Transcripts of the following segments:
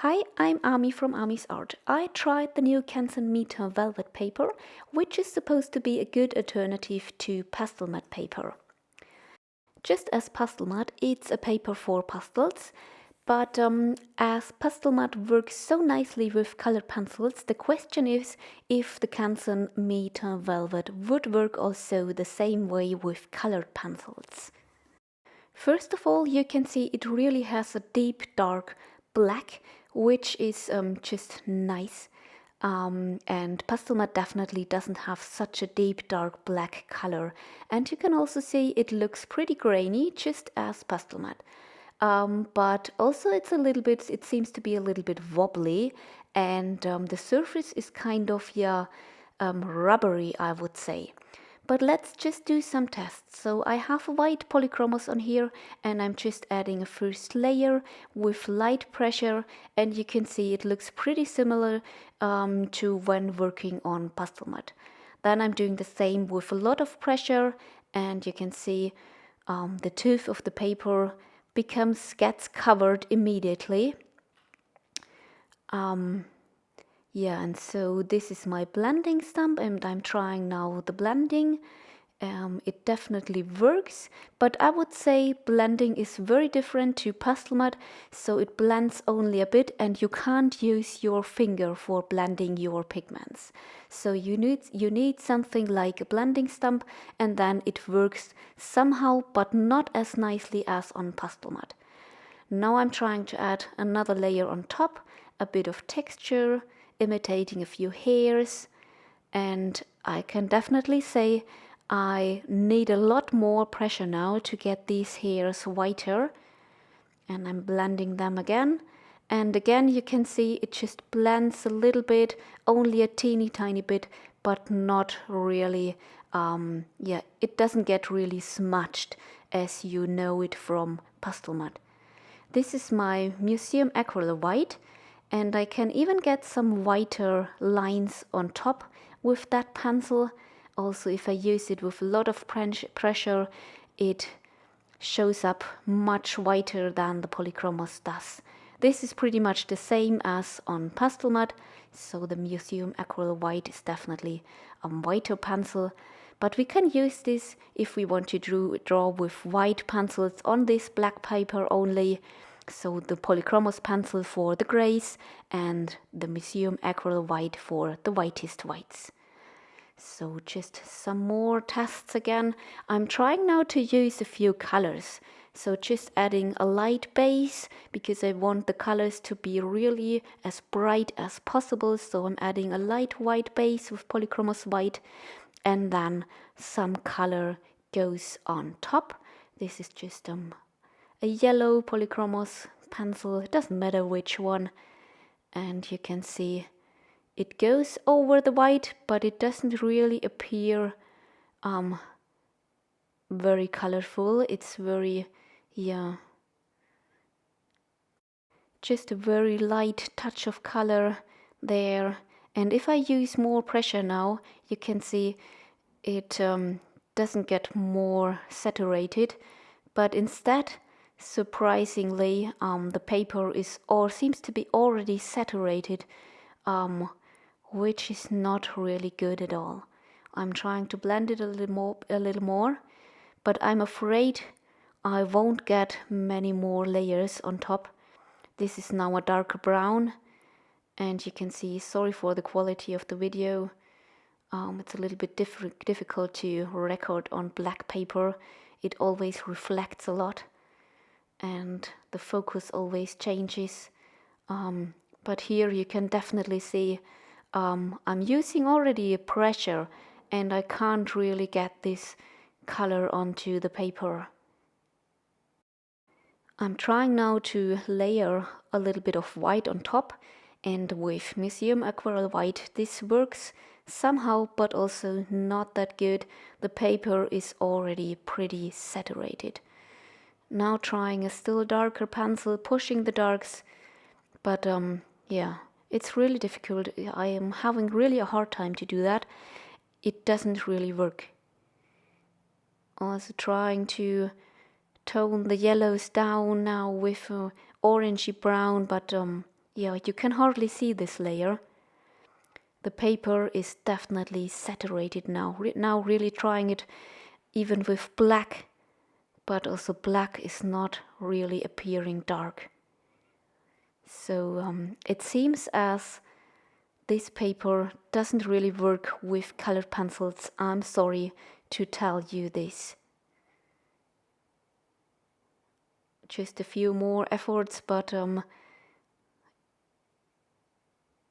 Hi, I'm Ami from Ami's Art. I tried the new Canson Mi Teintes Velvet paper, which is supposed to be a good alternative to pastel matte paper. Just as pastel matte, it's a paper for pastels, but as pastel matte works so nicely with colored pencils, the question is if the Canson Mi Teintes Velvet would work also the same way with colored pencils. First of all, you can see it really has a deep dark black, which is just nice. And pastel matte definitely doesn't have such a deep dark black color. And you can also see it looks pretty grainy, just as pastel matte. But also it seems to be a little bit wobbly, and the surface is kind of, rubbery, I would say. But let's just do some tests. So I have a white polychromos on here, and I'm just adding a first layer with light pressure, and you can see it looks pretty similar to when working on pastel matte. Then I'm doing the same with a lot of pressure, and you can see the tooth of the paper gets covered immediately. Yeah, and so this is my blending stump, and I'm trying now the blending. It definitely works, but I would say blending is very different to pastel matte, so it blends only a bit, and you can't use your finger for blending your pigments. So you need something like a blending stump, and then it works somehow, but not as nicely as on pastel matte. Now I'm trying to add another layer on top, a bit of texture, imitating a few hairs, and I can definitely say I need a lot more pressure now to get these hairs whiter, and I'm blending them again, and again you can see it just blends a little bit, only a teeny tiny bit, but not really, it doesn't get really smudged as you know it from pastel matte. This is my Museum Acrylic White, and I can even get some whiter lines on top with that pencil. Also, if I use it with a lot of pressure, it shows up much whiter than the polychromos does. This is pretty much the same as on pastel matte, so the Museum Acrylic White is definitely a whiter pencil. But we can use this if we want to draw with white pencils on this black paper only. So the polychromos pencil for the grays and the Museum Acrylic White for the whitest whites. So just some more tests again. I'm trying now to use a few colors. So just adding a light base because I want the colors to be really as bright as possible. So I'm adding a light white base with polychromos white, and then some color goes on top. This is just a yellow polychromos pencil, it doesn't matter which one, and you can see it goes over the white, but it doesn't really appear very colorful. It's very, just a very light touch of color there. And if I use more pressure now, you can see it doesn't get more saturated, but instead, surprisingly, the paper seems to be already saturated, which is not really good at all. I'm trying to blend it a little more, but I'm afraid I won't get many more layers on top. This is now a darker brown, and you can see, sorry for the quality of the video. It's a little bit difficult to record on black paper. It always reflects a lot, and the focus always changes. But here you can definitely see I'm using already a pressure, and I can't really get this color onto the paper. I'm trying now to layer a little bit of white on top, and with Museum Acrylic White this works somehow, but also not that good. The paper is already pretty saturated. Now trying a still darker pencil, pushing the darks, but it's really difficult. I am having really a hard time to do that. It doesn't really work. Also trying to tone the yellows down now with orangey brown, but Yeah, you can hardly see this layer. The paper is definitely saturated now. Now really trying it even with black, but also black is not really appearing dark. So it seems as this paper doesn't really work with colored pencils. I'm sorry to tell you this. Just a few more efforts, but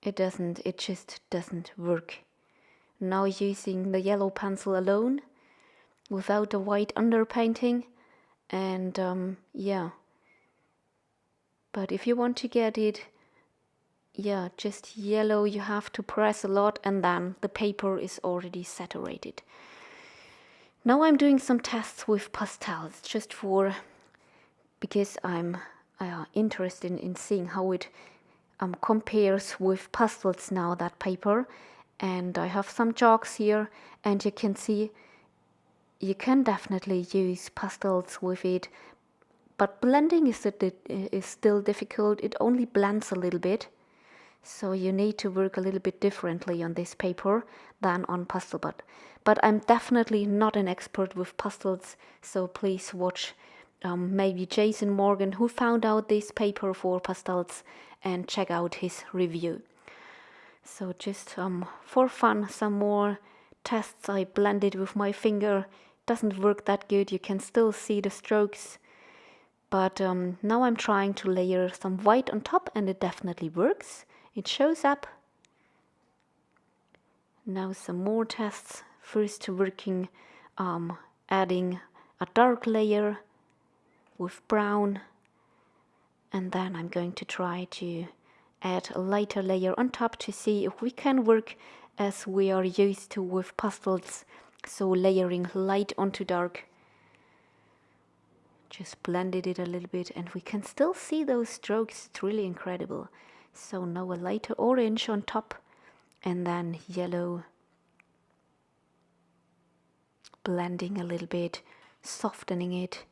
it just doesn't work. Now using the yellow pencil alone, without the white underpainting, and yeah. But if you want to get it, yeah, just yellow, you have to press a lot and then the paper is already saturated. Now I'm doing some tests with pastels, just because I'm interested in seeing how it compares with pastels now, that paper. And I have some chalks here, and you can see you can definitely use pastels with it, but blending is still difficult. It only blends a little bit, so you need to work a little bit differently on this paper than on pastel. But I'm definitely not an expert with pastels, so please watch maybe Jason Morgan, who found out this paper for pastels, and check out his review. So just for fun, some more tests. I blended with my finger. Doesn't work that good. You can still see the strokes. But now I'm trying to layer some white on top, and it definitely works. It shows up. Now some more tests. First working, adding a dark layer with brown. And then I'm going to try to add a lighter layer on top to see if we can work as we are used to with pastels. So layering light onto dark. Just blended it a little bit and we can still see those strokes. It's really incredible. So now a lighter orange on top and then yellow. Blending a little bit, softening it.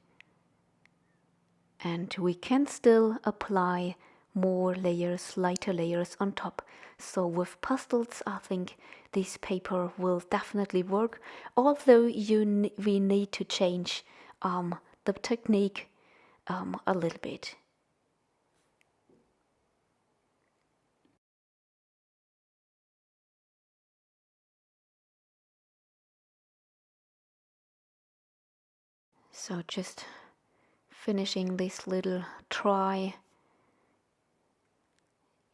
And we can still apply more layers, lighter layers on top. So with pastels, I think this paper will definitely work, although we need to change the technique a little bit. So just finishing this little try.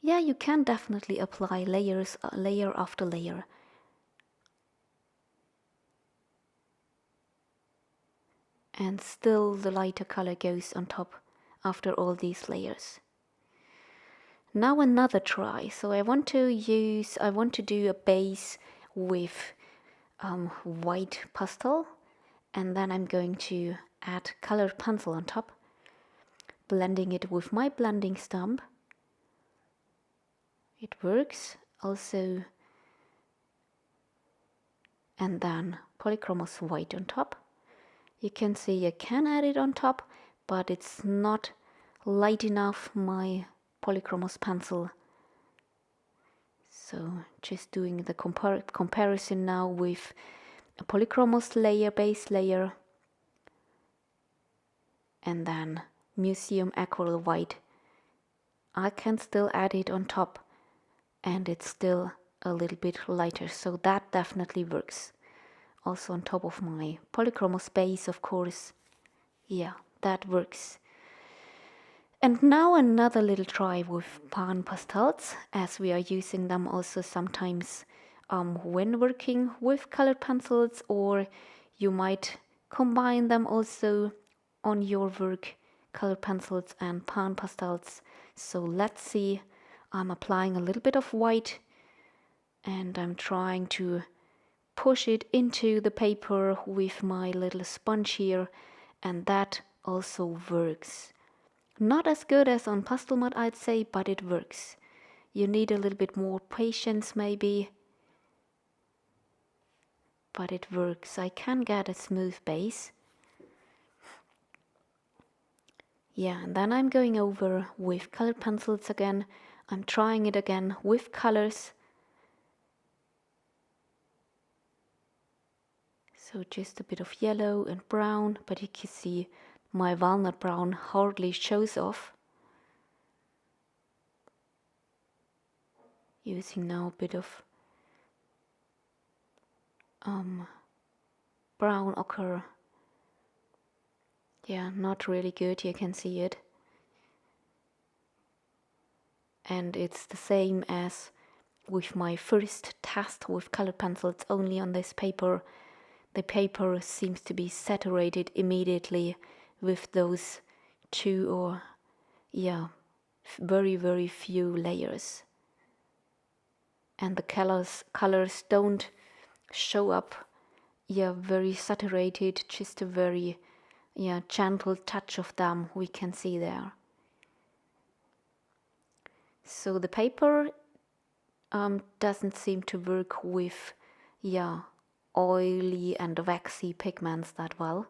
Yeah, you can definitely apply layers, layer after layer. And still the lighter color goes on top after all these layers. Now another try. So I want to do a base with white pastel, and then I'm going to add colored pencil on top, blending it with my blending stump. It works also, and then polychromos white on top. You can see I can add it on top, but it's not light enough, my polychromos pencil. So just doing the comparison now with a polychromos layer, base layer, and then museum aquarelle white. I can still add it on top and it's still a little bit lighter, so that definitely works. Also on top of my polychromos base, of course. Yeah, that works. And now another little try with pan pastels, as we are using them also sometimes when working with colored pencils, or you might combine them also on your work, colored pencils and pan pastels. So let's see, I'm applying a little bit of white and I'm trying to push it into the paper with my little sponge here, and that also works. Not as good as on pastel mat, I'd say, but it works. You need a little bit more patience maybe, but it works. I can get a smooth base. Yeah, and then I'm going over with colored pencils again. I'm trying it again with colors. So just a bit of yellow and brown, but you can see my walnut brown hardly shows off. Using now a bit of brown ochre. Yeah, not really good, you can see it. And it's the same as with my first test with colored pencils only on this paper. The paper seems to be saturated immediately with those two or, yeah, very, very few layers. And the colors don't show up, yeah, very saturated, just a very, yeah, gentle touch of them we can see there. So the paper doesn't seem to work with, yeah, oily and waxy pigments that well.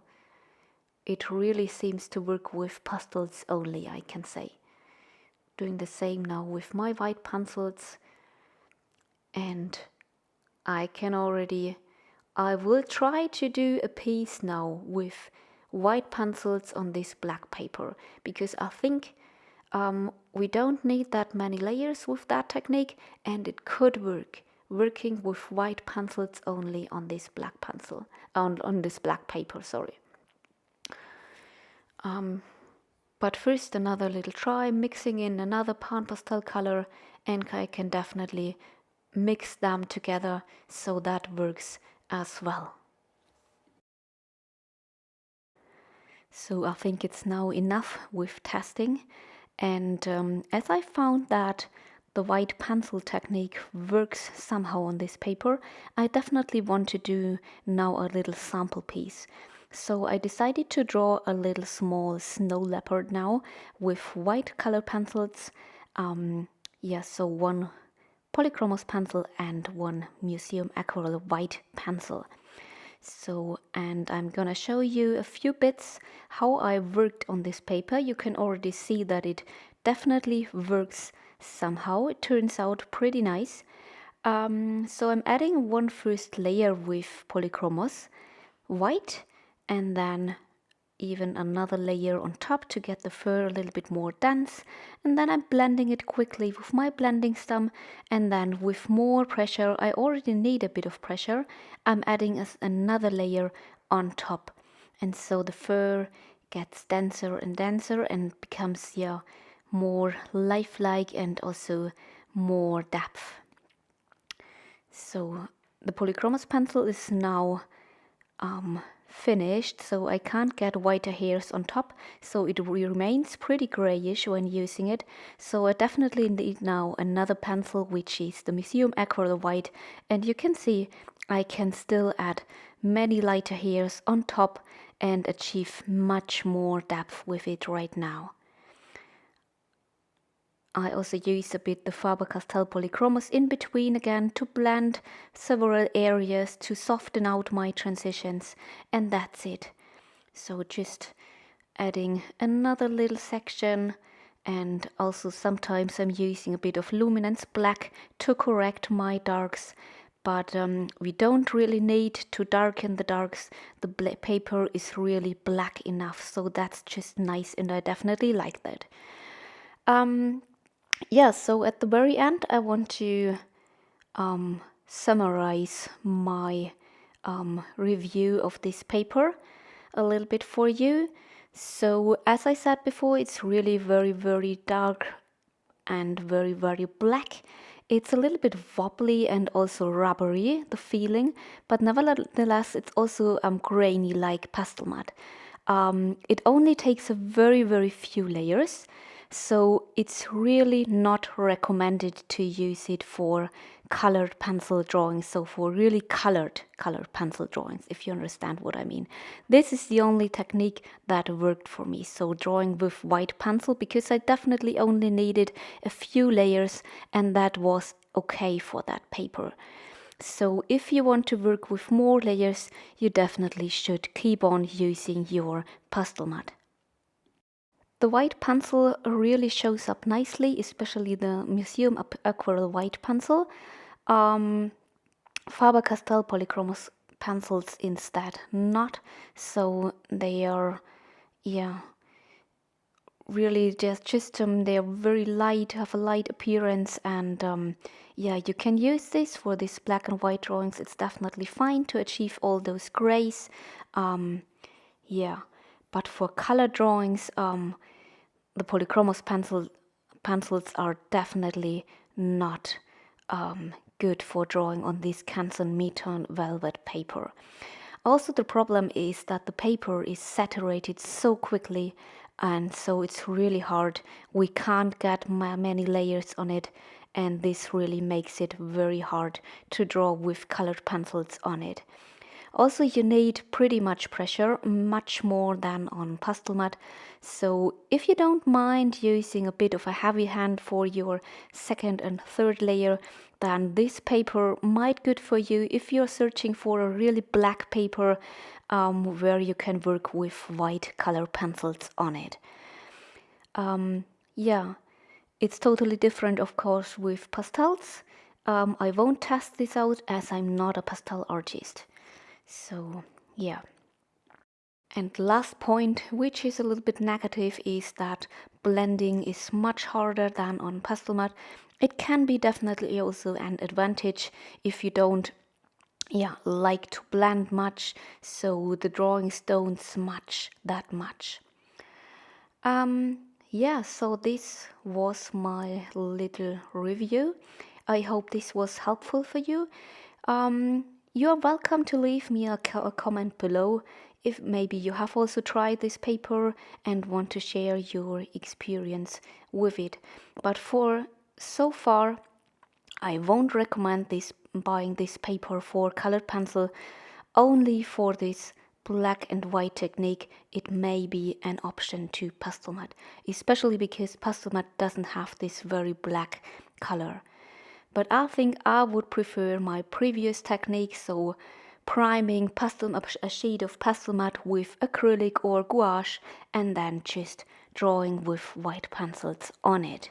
It really seems to work with pastels only, I can say. Doing the same now with my white pencils, and I will try to do a piece now with white pencils on this black paper, because I think we don't need that many layers with that technique, and it could work working with white pencils only on this black pencil, on this black paper, sorry. But first another little try, mixing in another pan pastel color, and I can definitely mix them together so that works as well. So I think it's now enough with testing, and as I found that the white pencil technique works somehow on this paper, I definitely want to do now a little sample piece. So I decided to draw a little small snow leopard now with white color pencils. So one polychromos pencil and one museum aquarelle white pencil. So, and I'm gonna show you a few bits how I worked on this paper. You can already see that it definitely works somehow. It turns out pretty nice. So I'm adding one first layer with polychromos white, and then even another layer on top to get the fur a little bit more dense, and then I'm blending it quickly with my blending stump, and then with more pressure, I already need a bit of pressure, I'm adding another layer on top, and so the fur gets denser and becomes, yeah, more lifelike and also more depth. So the polychromos pencil is now finished, so I can't get whiter hairs on top, so it remains pretty grayish when using it. So I definitely need now another pencil, which is the Museum Aquarelle White, and you can see I can still add many lighter hairs on top and achieve much more depth with it right now. I also use a bit the Faber-Castell Polychromos in between again to blend several areas to soften out my transitions, and that's it. So just adding another little section, and also sometimes I'm using a bit of luminance black to correct my darks, but we don't really need to darken the darks. The paper is really black enough, so that's just nice, and I definitely like that. Yeah, so at the very end, I want to summarize my review of this paper a little bit for you. So, as I said before, it's really very, very dark and very, very black. It's a little bit wobbly and also rubbery, the feeling, but nevertheless, it's also grainy like pastel matte. It only takes a very, very few layers. So it's really not recommended to use it for colored pencil drawings, so for really colored pencil drawings, if you understand what I mean. This is the only technique that worked for me, so drawing with white pencil, because I definitely only needed a few layers, and that was okay for that paper. So if you want to work with more layers, you definitely should keep on using your pastel matte. the white pencil really shows up nicely, especially the Museum Aquarel white pencil. Faber-Castell polychromos pencils instead not, so they are, yeah, really just they're very light, have a light appearance, and yeah, you can use this for these black and white drawings. It's definitely fine to achieve all those grays. Yeah, but for color drawings, the polychromos pencils are definitely not good for drawing on this Canson Mi Teintes Velvet paper. Also, the problem is that the paper is saturated so quickly, and so it's really hard. We can't get many layers on it, and this really makes it very hard to draw with colored pencils on it. Also, you need pretty much pressure, much more than on pastel mat. So if you don't mind using a bit of a heavy hand for your second and third layer, then this paper might good for you if you're searching for a really black paper where you can work with white color pencils on it. Yeah, it's totally different, of course, with pastels. I won't test this out as I'm not a pastel artist. So, yeah. And last point, which is a little bit negative, is that blending is much harder than on pastel mat. It can be definitely also an advantage if you don't, yeah, like to blend much, so the drawings don't smudge that much. Yeah, so this was my little review. I hope this was helpful for you. You're welcome to leave me a comment below if maybe you have also tried this paper and want to share your experience with it. But for so far, I won't recommend buying this paper for colored pencil. Only for this black and white technique it may be an option to pastel mat, especially because pastel mat doesn't have this very black color. But I think I would prefer my previous technique, so priming a sheet of pastel mat with acrylic or gouache and then just drawing with white pencils on it.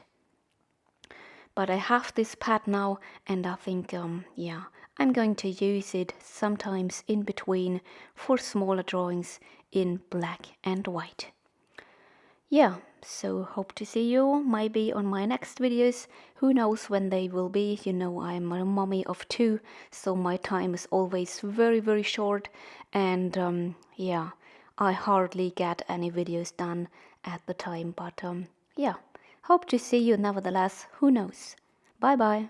But I have this pad now, and I think, yeah, I'm going to use it sometimes in between for smaller drawings in black and white. Yeah, so hope to see you maybe on my next videos. Who knows when they will be? You know, I'm a mommy of two, so my time is always very, very short, and yeah, I hardly get any videos done at the time, but yeah. Hope to see you nevertheless. Who knows? Bye bye.